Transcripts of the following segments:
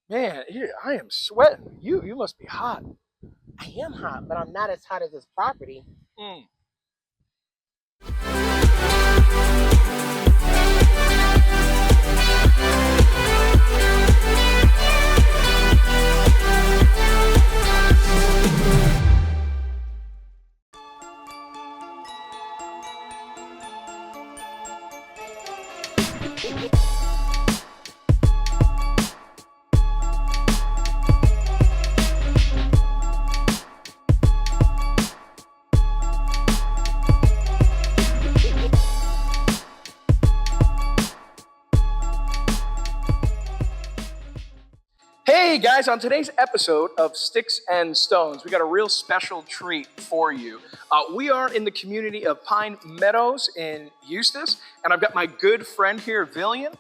Man, here I am sweating. You must be hot. I am hot, but I'm not as hot as this property. Mm. Hey guys, on today's episode of Sticks and Stones, we got a real special treat for you. We are in the community of Pine Meadows in Eustis, and I've got my good friend here, Villian.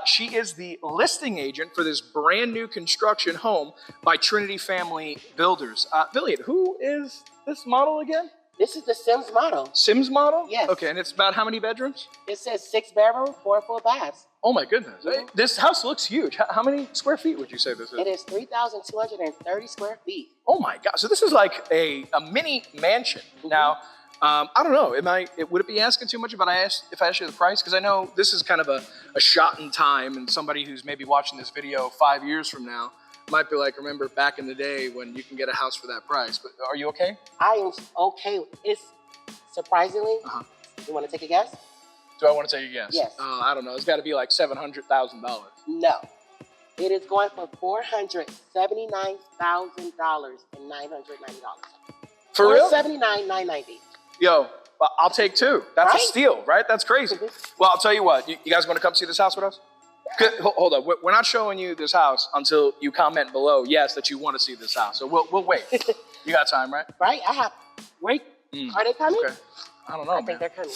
She is the listing agent for this brand new construction home by Trinity Family Builders. Villian, who is this model again? This is the Sims model. Sims model? Yes. Okay, and it's about how many bedrooms? It says 6 bedroom, 4 full baths. Oh my goodness. Hey, this house looks huge. How many square feet would you say this is? It is 3,230 square feet. Oh my God. So this is like a mini mansion. Now, I don't know. Would it be asking too much if I asked you the price? Because I know this is kind of a shot in time, and somebody who's maybe watching this video 5 years from now might be like, remember back in the day when you can get a house for that price. But are you okay? I am okay. It's surprisingly, you want to take a guess? Do I want to take a guess? Yes. I don't know. It's got to be like $700,000. No. It is going for $479,000 and $990. For real? $479,990. Yo, I'll take two. That's Right? a steal, right? That's crazy. Well, I'll tell you what. You guys want to come see this house with us? Good. Hold on. We're not showing you this house until you comment below, yes, that you want to see this house. So we'll wait. You got time, right? Right? I have. Wait. Are they coming? Okay. I don't know, I man. think they're coming.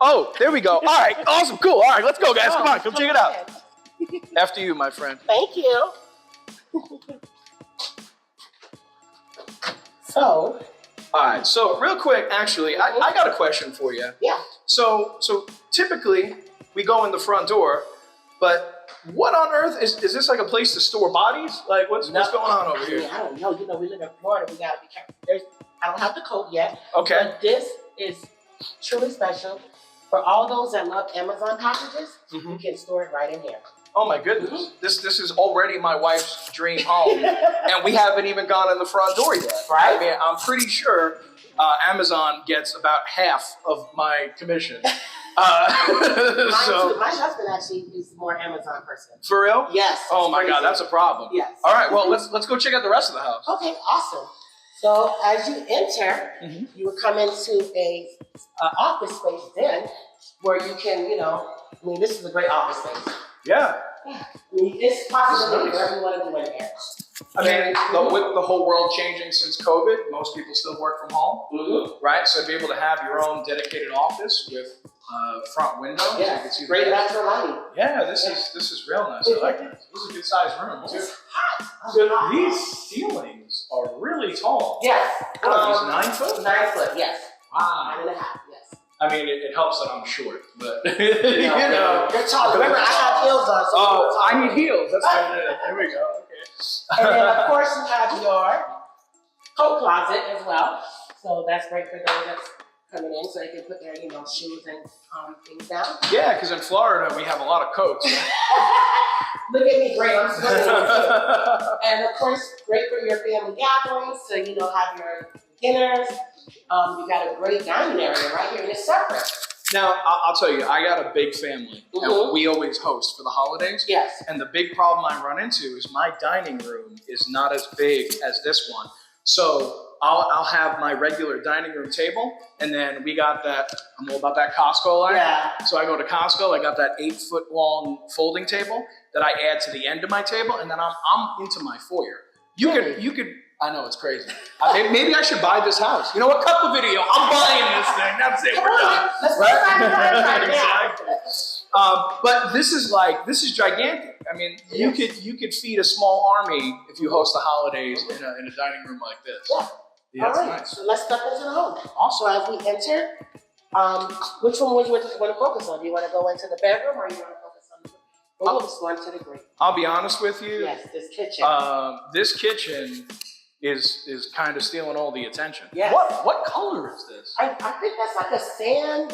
Oh, there we go. All right. Awesome. Cool. All right. Let's go, guys. Come on. Come check it out. on. After you, my friend. Thank you. So. All right. So real quick, actually, I got a question for you. Yeah. So typically we go in the front door, but what on earth is this like a place to store bodies? Like what's going on over here? I don't know. You know, we live in Florida. We gotta be careful. I don't have the code yet. Okay. But this is truly special for all those that love Amazon packages. You can store it right in here. Oh my goodness. This is already my wife's dream home, and we haven't even gone in the front door yet. Right? I mean, I'm pretty sure Amazon gets about half of my commission. So, My husband actually is more Amazon person. for real? Yes. Oh my God, that's a problem. Yes. All right, well let's go check out the rest of the house. Okay, awesome. So as you enter, you will come into a office space then, where you can, this is a great office space. Yeah. I mean, it's possible whatever you want to do in here. I mean, with the whole world changing since COVID, most people still work from home, right? So to be able to have your own dedicated office with front window, so you can see Great natural lighting. Yeah, this is real nice. I like this. This is a good sized room too. It's hot. So these ceilings are really tall. Yes. What are these, 9 foot? 9 foot, yes. Wow. 9.5, yes. I mean, it helps that I'm short, but You're tall. Remember, I have heels on. So I need heels. That's what it is. There we go. Okay. And then, of course, you have your coat closet as well. So that's great for those that's coming in, so they can put their, shoes and things down. Yeah, because in Florida we have a lot of coats. Look at me, great. I'm sweating. And of course, great for your family gatherings. So have your dinners. You got a great dining area right here, and it's separate. Now, I'll tell you, I got a big family, and we always host for the holidays. Yes. And the big problem I run into is my dining room is not as big as this one. So I'll have my regular dining room table, and then we got that, I'm all about that Costco line. Yeah. So I go to Costco, I got that 8 foot long folding table that I add to the end of my table, and then I'm into my foyer. You could, I know it's crazy. Maybe I should buy this house. You know what? Cut the video. I'm buying this thing. That's it. We're done. Right? Exactly. But this is gigantic. I mean, you could feed a small army if you host the holidays in a dining room like this. Yeah. All right. Nice. So let's step into the home. Awesome. So as we enter, which one would you want to focus on? Do you want to go into the bedroom, or you want to focus on the Oh, it's going to the great. I'll be honest with you. Yes, this kitchen. This kitchen is kind of stealing all the attention. Yes. What color is this? I think that's like a sand.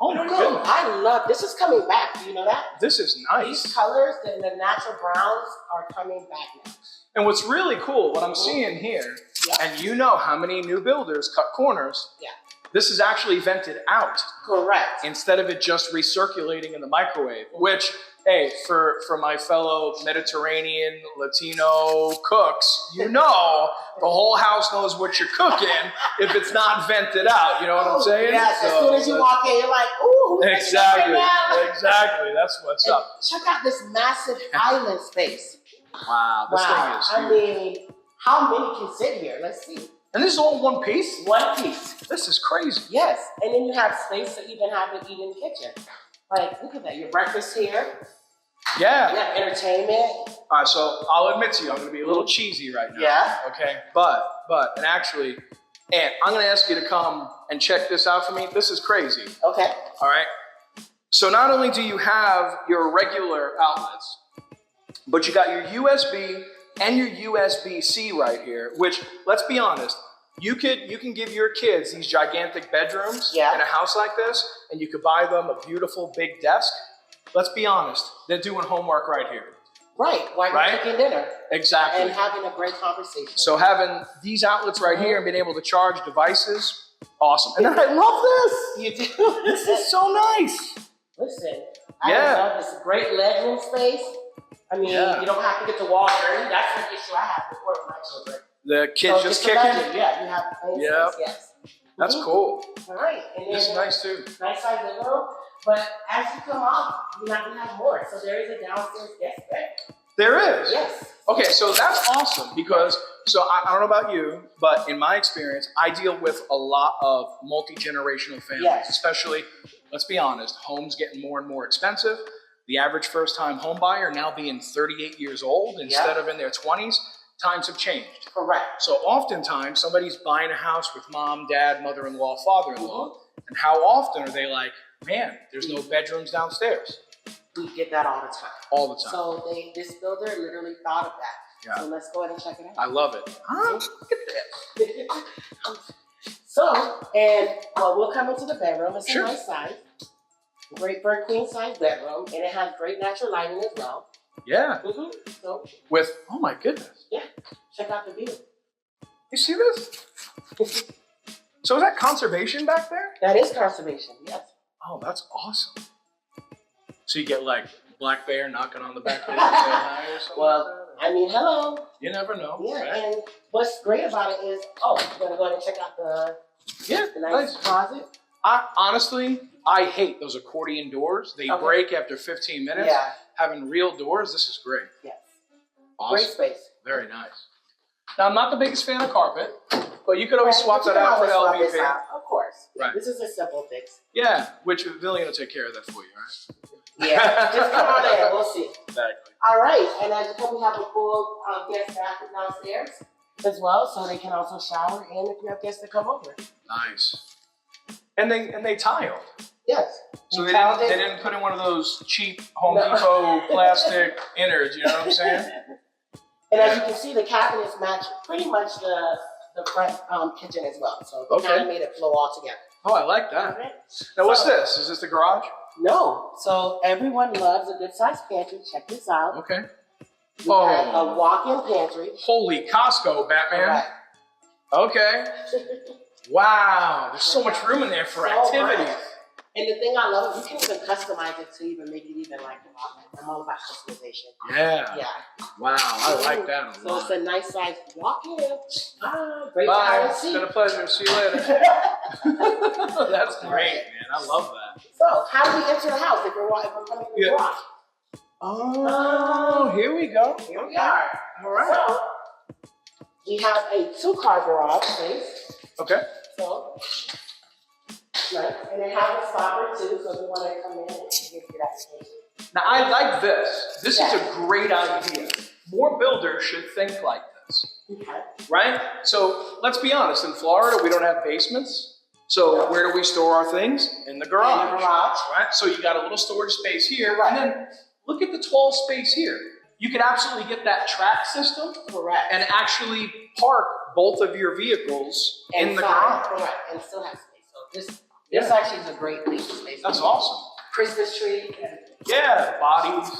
Oh my goodness. I love this. Is coming back. Do you know that? This is nice. These colors, the natural browns, are coming back now. And what's really cool, what I'm seeing here, and you know how many new builders cut corners. Yeah. This is actually vented out. Correct. Instead of it just recirculating in the microwave, which, hey, for my fellow Mediterranean Latino cooks, you know the whole house knows what you're cooking if it's not vented out. You know what I'm saying? Yes, as soon as you walk in, you're like, ooh. Exactly. Exactly. That's what's up. Check out this massive island space. Wow, this thing is huge. I mean, how many can sit here? Let's see. And this is all one piece? One piece. This is crazy. Yes, and then you have space to even have an eat-in kitchen. Like, look at that. Your breakfast here. Yeah. You have entertainment. All right, so I'll admit to you, I'm going to be a little cheesy right now. Yeah. Okay, but, and actually, Aunt, I'm going to ask you to come and check this out for me. This is crazy. Okay. All right. So not only do you have your regular outlets, but you got your USB and your USB-C right here, which, let's be honest, you can give your kids these gigantic bedrooms in a house like this, and you could buy them a beautiful big desk. Let's be honest, they're doing homework right here. Right, while you're cooking dinner. Exactly. And having a great conversation. So having these outlets right here and being able to charge devices, awesome. And then I love this. You do? This is so nice. Listen, I love this great legroom space. I mean, you don't have to get the wall dirty. That's an issue I have before with my children. The kids just kicking. Yeah, you have plenty of space, yes. That's cool. All right. And then, this is nice too. Nice size living room. But as you come up, you're not going to have more. So there is a downstairs guest bed. There is? Yes. Okay, so that's awesome because, so I don't know about you, but in my experience, I deal with a lot of multi-generational families, especially, let's be honest, homes getting more and more expensive. The average first-time home buyer now being 38 years old instead of in their 20s, times have changed. Correct. So oftentimes, somebody's buying a house with mom, dad, mother-in-law, father-in-law, and how often are they like, man, there's no bedrooms downstairs? We get that all the time. All the time. So this builder literally thought of that. Yeah. So let's go ahead and check it out. I love it. Look at this. So, we'll come into the bedroom. It's a nice size. Great for a queen size bedroom. And it has great natural lighting as well. Yeah. So, with, oh my goodness. Yeah. Check out the view. You see this? So is that conservation back there? That is conservation, yes. Oh, that's awesome. So you get like black bear knocking on the back door and saying hi or something? Well, I mean, hello. You never know. Yeah, right? and what's great about it is, we're going to go ahead and check out the nice closet. Honestly, I hate those accordion doors. They break after 15 minutes. Yeah. Having real doors, this is great. Yes. Awesome. Great space. Very nice. Now, I'm not the biggest fan of carpet, but you could always swap that out for LVP. Of course. Right. This is a simple fix. Yeah, which Villian will take care of that for you, right? Yeah, just come on in. We'll see. Exactly. All right, and as you come, we have a full guest bathroom downstairs as well, so they can also shower and if you have guests that come over. Nice. And they tiled. Yes. So they didn't put in one of those cheap Home Depot plastic innards, you know what I'm saying? And as you can see, the cabinets match pretty much the front kitchen as well. So they kind of made it flow all together. Oh, I like that. Okay. Now, what's this? Is this the garage? No. So everyone loves a good sized pantry. Check this out. Okay. We have a walk-in pantry. Holy Costco, Batman. Okay. Wow. There's so much room in there for activities. Much. And the thing I love is you can even customize it to even make it even like I'm all about customization. Yeah. Yeah. Wow. I like that a lot. So it's a nice size walk-in. Great. Bye. It's been a pleasure. See you later. That's great, man. I love that. So, how do we enter the house if we're coming through the garage? Oh, here we go. Here we are. All right. So, we have a 2-car garage space. Okay. So, nice. And it has a stopper too, so if you want to come in and get that space. Now, I like this. This is a great idea. More builders should think like this. Okay. Right? So, let's be honest. In Florida, we don't have basements. So where do we store our things? In the garage. In the garage. Right? So you got a little storage space here. Right. And then look at the tall space here. You could absolutely get that track system. Correct. And actually park both of your vehicles in the garage. Correct, and still have space. So this actually is a great place to stay. That's awesome. Christmas tree. Yeah, bodies.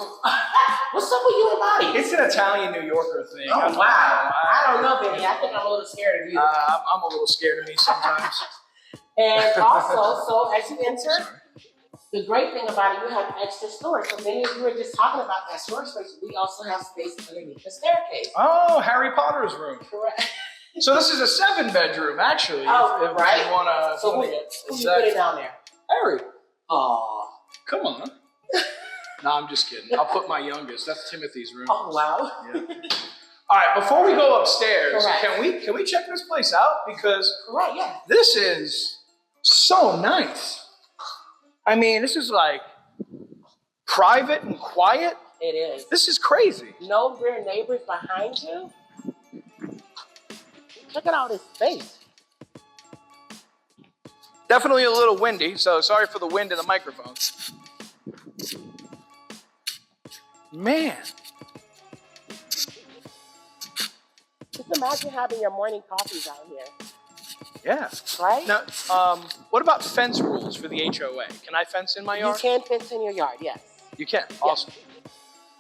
What's up with you and bodies? It's an Italian New Yorker thing. Oh, wow. I don't know, baby. I think I'm a little scared of you. I'm a little scared of me sometimes. And also, so as you enter, the great thing about it, you have extra storage. So many of you were just talking about that storage space. We also have space underneath the staircase. Oh, Harry Potter's room. Correct. So this is a 7-bedroom, actually. Oh, if right. You wanna, so who you put it down there? Harry. Oh. Come on. No, I'm just kidding. I'll put my youngest. That's Timothy's room. Oh, wow. Yeah. All right, before we go upstairs, Correct. can we check this place out? Because Correct, yeah. this is so nice. I mean, this is like private and quiet. It is. This is crazy. No rear neighbors behind you. Look at all this space. Definitely a little windy, so sorry for the wind in the microphone. Man. Just imagine having your morning coffees out here. Yeah. Right? Now, what about fence rules for the HOA? Can I fence in my yard? You can fence in your yard, yes. You can. Awesome.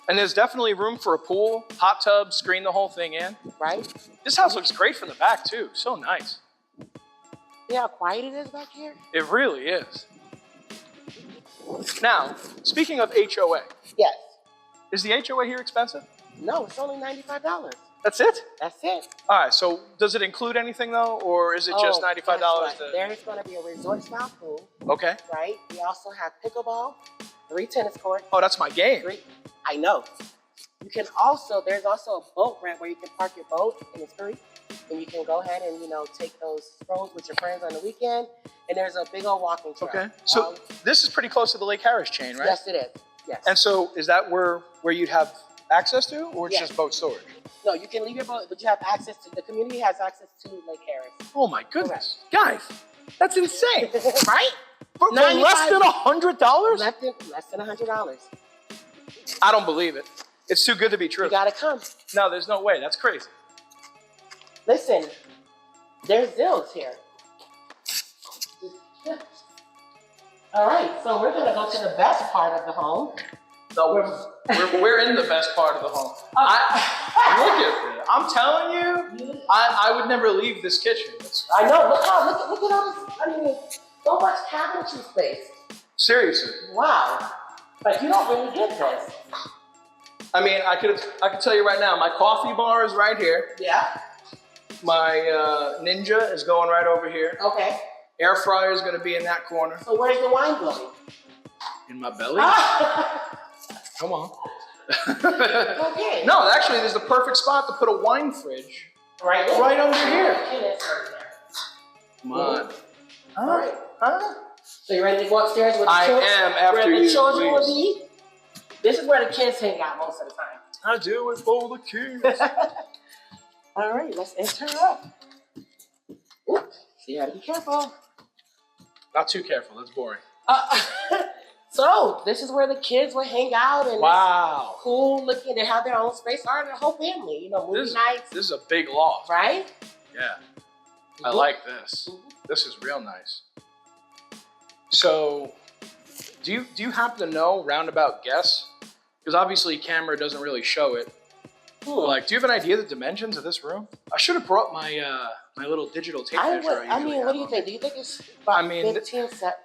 And there's definitely room for a pool, hot tub, screen the whole thing in. Right? This house looks great from the back too. So nice. See how quiet it is back here? It really is. Now, speaking of HOA, Yes. is the HOA here expensive? No, it's only $95. That's it? That's it. All right, so does it include anything though, or is it just $95? Guess what? There is going to be a resort style pool, Okay. right? We also have pickleball, 3 tennis courts. Oh, that's my game. 3. I know. You can also, there's also a boat ramp where you can park your boat and it's free. And you can go ahead and, take those strolls with your friends on the weekend. And there's a big old walking trail. Okay. So this is pretty close to the Lake Harris chain, right? Yes, it is. Yes. And so is that where you'd have access to, or it's just boat storage? No, you can leave your boat, but you have access to, the community has access to Lake Harris. Oh my goodness. Guys, that's insane. Right? For less than $100? Less than $100. I don't believe it. It's too good to be true. You gotta come. No, there's no way. That's crazy. Listen, there's Zills here. All right, so we're gonna go to the best part of the home. No, we're in the best part of the home. Look at it. I'm telling you, I would never leave this kitchen. I know. Look at all this. I mean, so much cabinetry space. Seriously. Wow. But you don't really get this. I mean, I could tell you right now, my coffee bar is right here. Yeah. My Ninja is going right over here. Okay. Air fryer is going to be in that corner. So where's the wine going? In my belly. Come on. Okay. No, actually, there's the perfect spot to put a wine fridge. Right under here. Come on. All right. So you ready to go upstairs with the I children? am after where you, the children will please. be? This is where the kids hang out most of the time. I do it for the kids. All right, let's enter up. Oops. So you gotta be careful. Not too careful. That's boring. So this is where the kids will hang out and Wow. it's cool looking. They have their own space, or their whole family. Movie nights. This is a big loft. Right? Yeah. I like this. This is real nice. So, do you happen to know roundabout guess? Because obviously camera doesn't really show it. Like, do you have an idea of the dimensions of this room? I should have brought my my little digital tape measure. What do you think? Do you think it's about 15 set?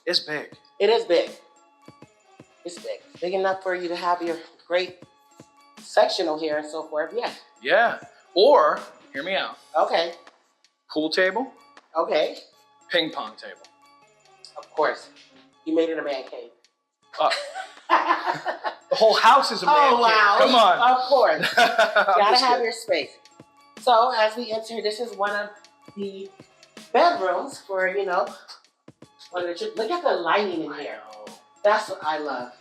It's big. It is big. It's big. Big enough for you to have your great sectional here and so forth. Yeah. Yeah. Or, hear me out. Okay. Pool table. Okay. Ping pong table. Of course. You made it a man cave. The whole house is a man cave. Wow. Come on. Of course. You gotta have your space. So as we enter, this is one of the bedrooms for, look at the lighting in here. That's what I love.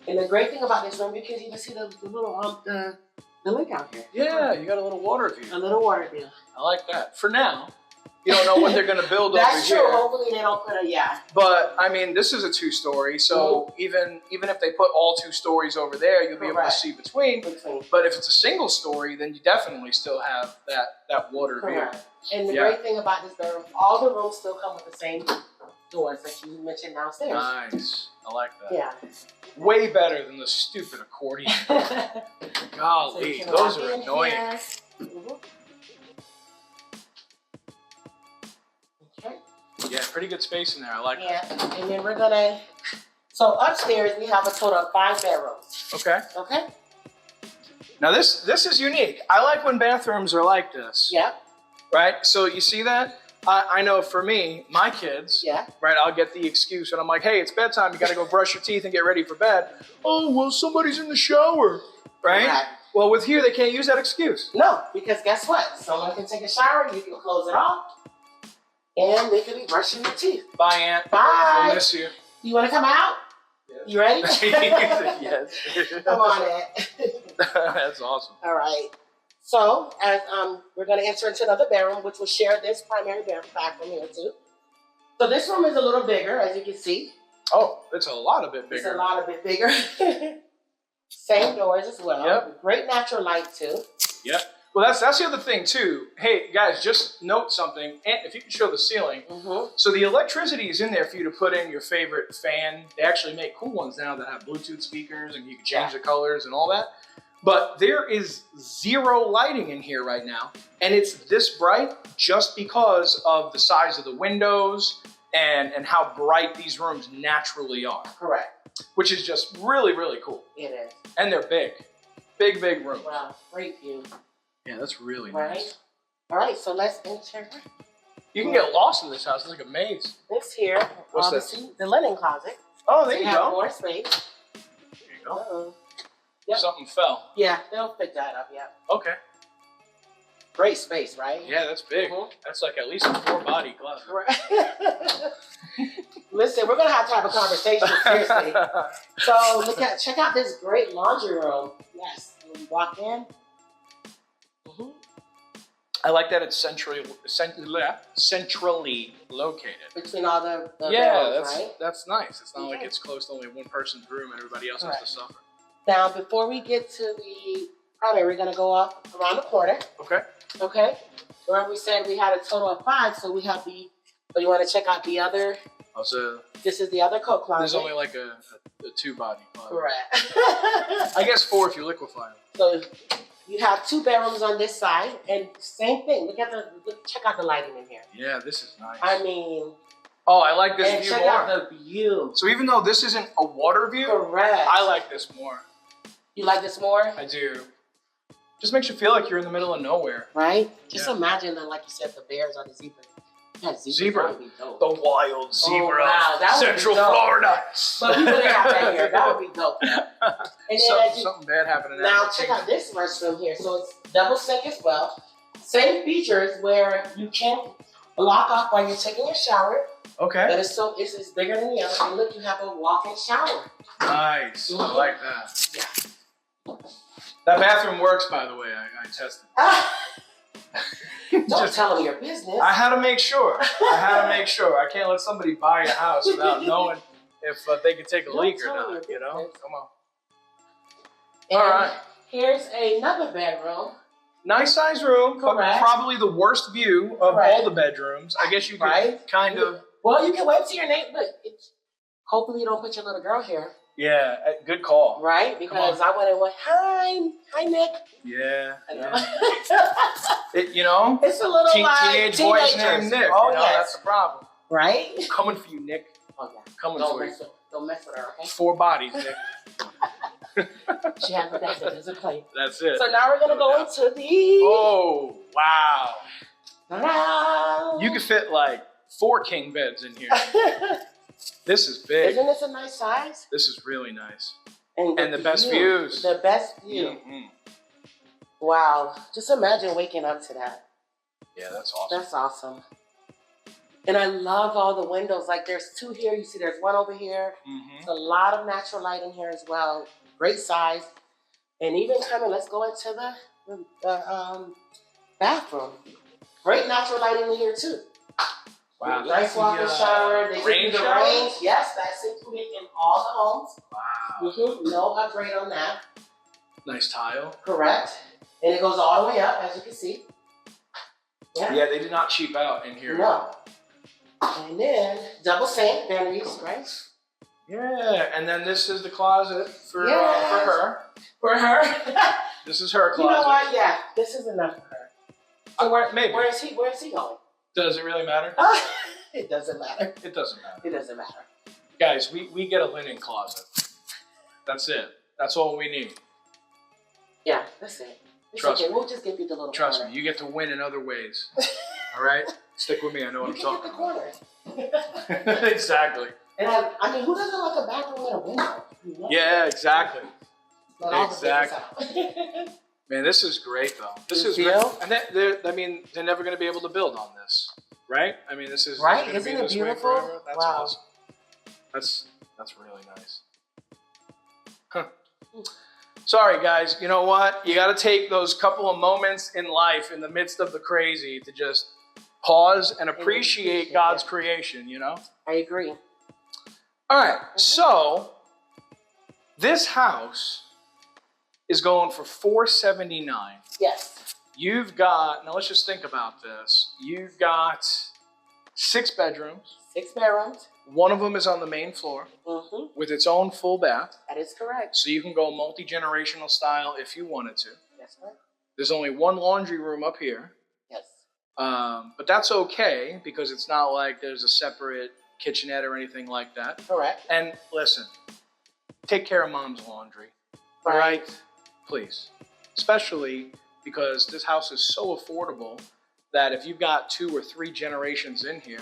And the great thing about this room, because you can see the little the lake out here. Yeah, you got a little water view. A little water view. I like that. For now, You don't know what they're going to build over here. That's true. Hopefully they don't put But I mean, this is a 2-story, so even if they put all 2 stories over there, you'll be able to see between. But if it's a single story, then you definitely still have that water view. And the great thing about this bedroom, all the rooms still come with the same doors that you mentioned downstairs. Nice. I like that. Yeah. Way better than the stupid accordion. Golly, so those are annoying. Okay. Yeah, pretty good space in there. I like that. Yeah, and then we're gonna. So upstairs we have a total of 5 bedrooms. Okay. Okay. Now this is unique. I like when bathrooms are like this. Yeah. Right. So you see that? I know for me, my kids. Yeah. Right. I'll get the excuse, and I'm like, hey, it's bedtime. You got to go brush your teeth and get ready for bed. Oh well, somebody's in the shower. Right. Well, with here they can't use that excuse. No, because guess what? Someone can take a shower. You can close it off. And they could be brushing their teeth. Bye, Aunt. Bye. I miss you. You want to come out? Yes. You ready? Yes. Come on, Aunt. That's awesome. All right. So, as we're going to enter into another bedroom, which will share this primary bathroom here too. So this room is a little bigger, as you can see. Oh, it's a lot of bit bigger. It's a lot of bit bigger. Same doors as well. Yep. Great natural light too. Yep. Well, that's the other thing too. Hey guys, just note something. And if you can show the ceiling. So the electricity is in there for you to put in your favorite fan. They actually make cool ones now that have Bluetooth speakers and you can change the colors and all that. But there is 0 lighting in here right now. And it's this bright just because of the size of the windows and how bright these rooms naturally are. Correct. Which is just really, really cool. It is. And they're big. Big rooms. Wow, great view. Yeah, that's really nice. All right, so let's enter. You can get lost in this house. It's like a maze. This here, What's obviously, the linen closet. Oh, there you have go. More space. There you go. Uh-oh. Yep. Something fell. Yeah, they'll pick that up, yeah. Okay. Great space, right? Yeah, that's big. That's like at least a 4-body closet. Right. Listen, we're gonna have a conversation, seriously. So check out this great laundry room. Yes, when you walk in. I like that it's centrally located. Between all the barrels, right? That's nice. It's not like it's close to only one person's room and everybody else has to suffer. Now, before we get to the primary, we're gonna go up around the corner. Okay. Okay. Where we said we had a total of 5, so we have the. But you want to check out the other? This is the other coat closet. There's only like a 2-body closet. Correct. I guess 4 if you liquefy them. So you have 2 bedrooms on this side, and same thing. Check out the lighting in here. Yeah, this is nice. I mean. Oh, I like this view check more. out the view. So even though this isn't a water view, correct. I like this more. You like this more? I do. Just makes you feel like you're in the middle of nowhere. Right? Just imagine that, like you said, the bears or the zebra. Yeah, zebra. The wild zebra. Oh, wow. That Central Florida. But we wouldn't have that here. That would be dope. And then something bad happening. Now check out this restroom here. So it's double sink as well. Same features where you can block off while you're taking a shower. Okay. But it's bigger than the other. And look, you have a walk-in shower. Nice. I like that. Yeah. That bathroom works, by the way. I tested. Don't tell them your business. I had to make sure. I can't let somebody buy a house without knowing if they can take a leak or not. You know? Come on. And all right. Here's another bedroom. Nice size room. Correct. Probably the worst view of all the bedrooms. I guess you could kind of. Well, you can wait till your neighbor. Hopefully you don't put your little girl here. Yeah, good call. Right? Because I went and went, hi, Nick. Yeah. I know. It's a little teenage boys named Nick. Oh, yes. That's the problem. Right? Coming for you, Nick. Oh, yeah. Coming for you. Don't mess with her, okay? 4 bodies, Nick. She has a plate. That's it. So now we're going to go into the... Oh, wow. Ta-da! You could fit like 4 king beds in here. This is big. Isn't this a nice size? This is really nice. And the best views. The best view. Mm-hmm. Wow. Just imagine waking up to that. Yeah, that's awesome. That's awesome. And I love all the windows. Like there's 2 here. You see there's 1 over here. There's a lot of natural light in here as well. Great size. And even let's go into the bathroom. Great natural lighting in here too. Wow. Nice walk-in shower. They Rain give you the shower? range. Yes, that's included in all the homes. Wow. No upgrade on that. Nice tile. Correct. And it goes all the way up, as you can see. Yeah, they did not cheap out in here. No. And then double sink, vanities, right? Yeah, and then this is the closet for her. For her. This is her closet. You know what? Yeah, this is enough for her. So maybe. Where is he going? Does it really matter? It doesn't matter. It doesn't matter. It doesn't matter. Guys, we get a linen closet. That's it. That's all we need. Yeah, that's it. It's Trust okay. me. We'll just give you the little Trust corner. me, you get to win in other ways. All right? Stick with me. I know what I'm talking about. Exactly. And I mean, who doesn't like a bathroom with a window? Yeah, exactly. Exactly. Man, this is great though. This is real. And they're never going to be able to build on this, right? I mean, this is right. Isn't it beautiful? That's wow. awesome. That's really nice. Huh. Sorry, guys. You know what? You got to take those couple of moments in life in the midst of the crazy to just pause and appreciate God's creation, you know? I agree. All right. So this house is going for $479. Yes. You've got, now let's just think about this. You've got 6 bedrooms. 6 bedrooms. One of them is on the main floor with its own full bath. That is correct. So you can go multi-generational style if you wanted to. That's right. There's only one laundry room up here. Yes. But that's okay because it's not like there's a separate kitchenette or anything like that. Correct. And listen, take care of mom's laundry. All right? Please. Especially because this house is so affordable that if you've got 2 or 3 generations in here,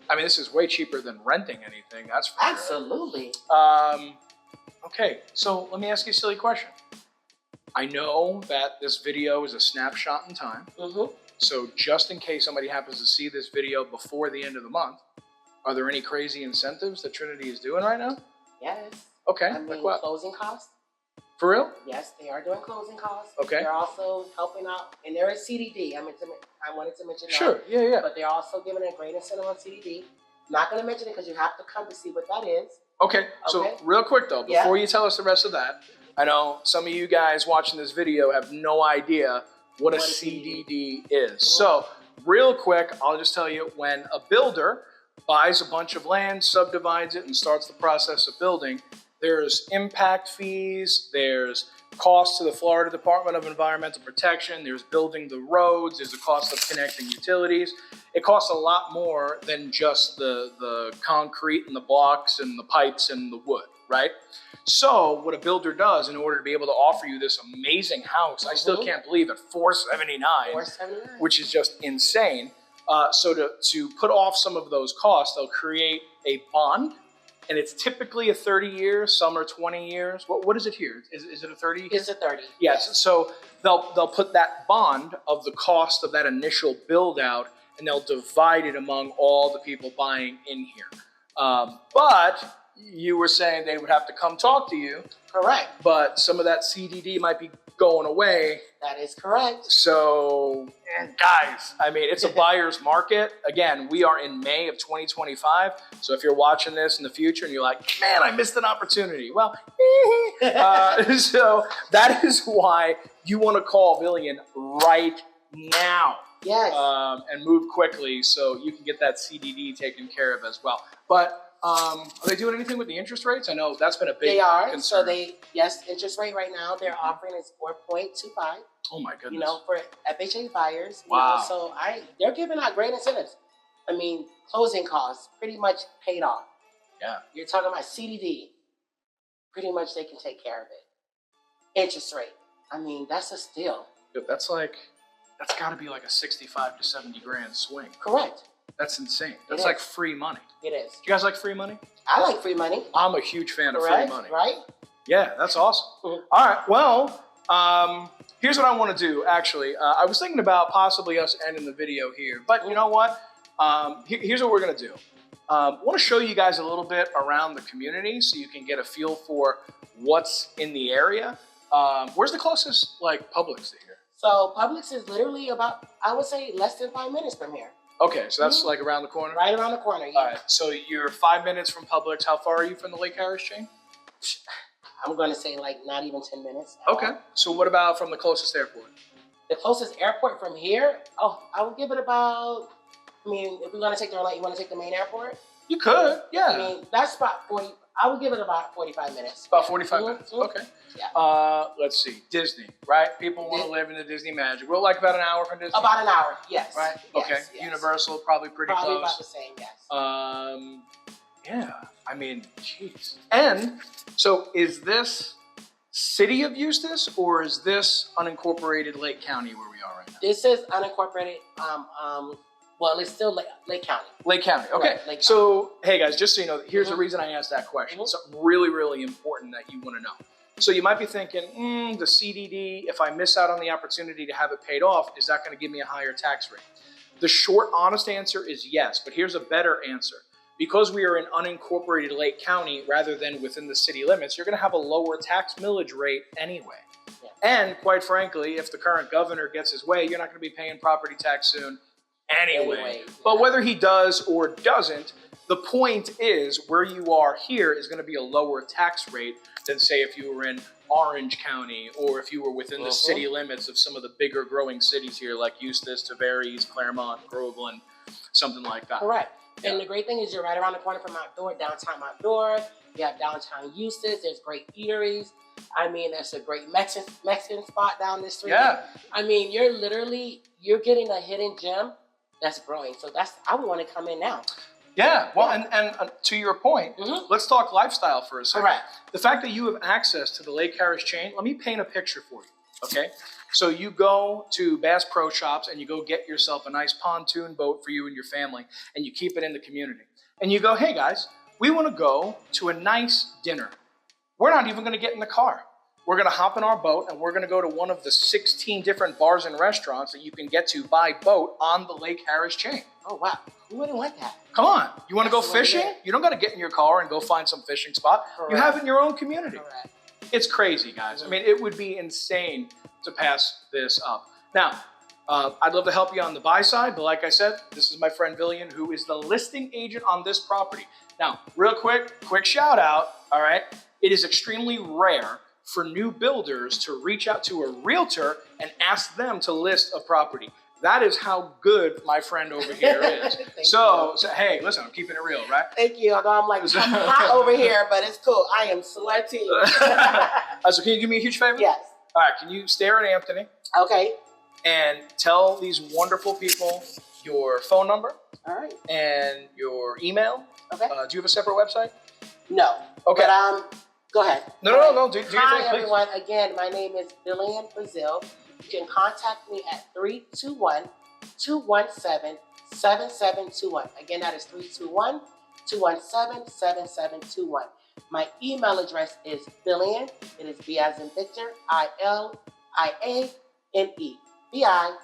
I mean, this is way cheaper than renting anything. That's for absolutely. Sure. Okay, so let me ask you a silly question. I know that this video is a snapshot in time. So just in case somebody happens to see this video before the end of the month, are there any crazy incentives that Trinity is doing right now? Yes. Okay. I mean, like what? Closing costs. For real? Yes, they are doing closing costs. Okay. They're also helping out, and there is CDD. I wanted to mention that. Sure. Yeah. But they're also giving a great incentive on CDD. Not going to mention it because you have to come to see what that is. Okay. So real quick though, before you tell us the rest of that, I know some of you guys watching this video have no idea what a CDD is. So real quick, I'll just tell you, when a builder buys a bunch of land, subdivides it, and starts the process of building, there's impact fees, there's costs to the Florida Department of Environmental Protection, there's building the roads, there's the cost of connecting utilities. It costs a lot more than just the concrete and the blocks and the pipes and the wood, right? So what a builder does in order to be able to offer you this amazing house, I still can't believe it, $479, which is just insane. So to put off some of those costs, they'll create a bond. And it's typically a 30 years, some are 20 years. What is it here? Is it a 30? It's a 30. Yes. So they'll put that bond of the cost of that initial build out, and they'll divide it among all the people buying in here. But you were saying they would have to come talk to you. Correct. But some of that CDD might be going away. That is correct. So, guys, I mean, it's a buyer's market. Again, we are in May of 2025. So if you're watching this in the future and you're like, man, I missed an opportunity. Well, so that is why you want to call Villian right now. Yes. And move quickly so you can get that CDD taken care of as well. But are they doing anything with the interest rates? I know that's been a big concern. So interest rate right now they're offering is 4.25. Oh my goodness. You know, for FHA buyers. Wow. You know, so they're giving out great incentives. I mean, closing costs pretty much paid off. Yeah. You're talking about CDD. Pretty much they can take care of it. Interest rate. I mean, that's a steal. That's got to be like a 65 to 70 grand swing. Correct. That's insane. That's like free money. It is. Do you guys like free money? I like free money. I'm a huge fan of free money. Right? Yeah, that's awesome. All right. Well, here's what I want to do, actually. I was thinking about possibly us ending the video here. But you know what? Here's what we're going to do. I want to show you guys a little bit around the community so you can get a feel for what's in the area. Where's the closest Publix to here? So Publix is literally about, I would say, less than 5 minutes from here. Okay, so that's like around the corner? Right around the corner, yeah. All right, so you're 5 minutes from Publix. How far are you from the Lake Harris chain? I'm going to say like not even 10 minutes. Okay, so what about from the closest airport? The closest airport from here, I would give it about, I mean, if we're going to take the, like, you want to take the main airport? You could, yeah. I mean, that's about 40, I would give it about 45 minutes. About 45 minutes, okay. Yeah. Let's see, Disney, right? People want to live in the Disney magic. We're like about an hour from Disney? About an hour, yes. Right, yes, okay. Yes. Universal, probably pretty close. Probably about the same, yes. Yeah, I mean, jeez. And so is this city of Eustis or is this unincorporated Lake County where we are right now? This is unincorporated, well, it's still Lake County. Lake County, okay. Right, Lake County. So, hey guys, just so you know, here's the reason I asked that question. Something really, really important that you want to know. So you might be thinking, the CDD, if I miss out on the opportunity to have it paid off, is that going to give me a higher tax rate? The short, honest answer is yes, but here's a better answer. Because we are in unincorporated Lake County rather than within the city limits, you're going to have a lower tax millage rate anyway. Yeah. And quite frankly, if the current governor gets his way, you're not going to be paying property tax soon anyway. But whether he does or doesn't, the point is where you are here is going to be a lower tax rate than, say, if you were in Orange County or if you were within the city limits of some of the bigger growing cities here like Eustis, Tavares, Claremont, Groveland, something like that. Correct. Yeah. And the great thing is you're right around the corner from Outdoor, downtown Outdoor. You have downtown Eustis. There's great eateries. I mean, there's a great Mexican spot down this street. Yeah. I mean, you're getting a hidden gem that's growing. So I would want to come in now. Yeah, well, and to your point, let's talk lifestyle for a second. Correct. The fact that you have access to the Lake Harris chain, let me paint a picture for you, okay? So you go to Bass Pro Shops and you go get yourself a nice pontoon boat for you and your family, and you keep it in the community. And you go, hey guys, we want to go to a nice dinner. We're not even going to get in the car. We're going to hop in our boat and we're going to go to one of the 16 different bars and restaurants that you can get to by boat on the Lake Harris chain. Oh, wow. Who wouldn't want that? Come on. You want to go fishing? You don't got to get in your car and go find some fishing spot. Correct. You have it in your own community. Correct. It's crazy, guys. I mean, it would be insane to pass this up. Now, I'd love to help you on the buy side, but like I said, this is my friend Villian, who is the listing agent on this property. Now, real quick shout out, all right? It is extremely rare for new builders to reach out to a realtor and ask them to list a property. That is how good my friend over here is. so hey, listen, I'm keeping it real, right? Thank you. Although I'm like hot over here, but it's cool. I am sweating. So can you do me a huge favor? Yes. All right, can you stare at Anthony? Okay. And tell these wonderful people your phone number. All right. And your email. Okay. Do you have a separate website? No. Okay. But go ahead. No. Do your thing, Hi, please. everyone. Again, my name is Villian Brazil. You can contact me at 321-217-7721. Again, that is 321-217-7721. My email address is Villian. It is B as in Victor, ILIANE. BILIANE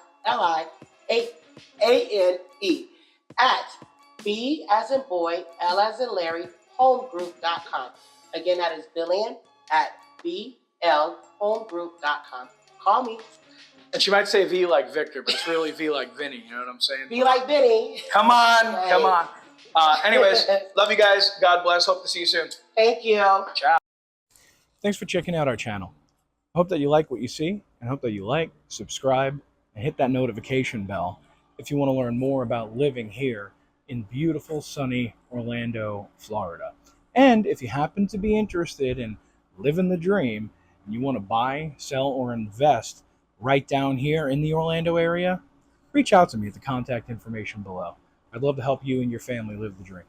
at B as in boy, L as in Larry, homegroup.com. Again, that is Villian at BLHomegroup.com. Call me. And she might say V like Victor, but it's really V like Vinny. You know what I'm saying? Be like Vinny. Come on. Right. Come on. Anyways, love you guys. God bless. Hope to see you soon. Thank you. Ciao. Thanks for checking out our channel. I hope that you like what you see and hope that you like, subscribe, and hit that notification bell if you want to learn more about living here in beautiful, sunny Orlando, Florida. And if you happen to be interested in living the dream and you want to buy, sell, or invest right down here in the Orlando area, reach out to me at the contact information below. I'd love to help you and your family live the dream.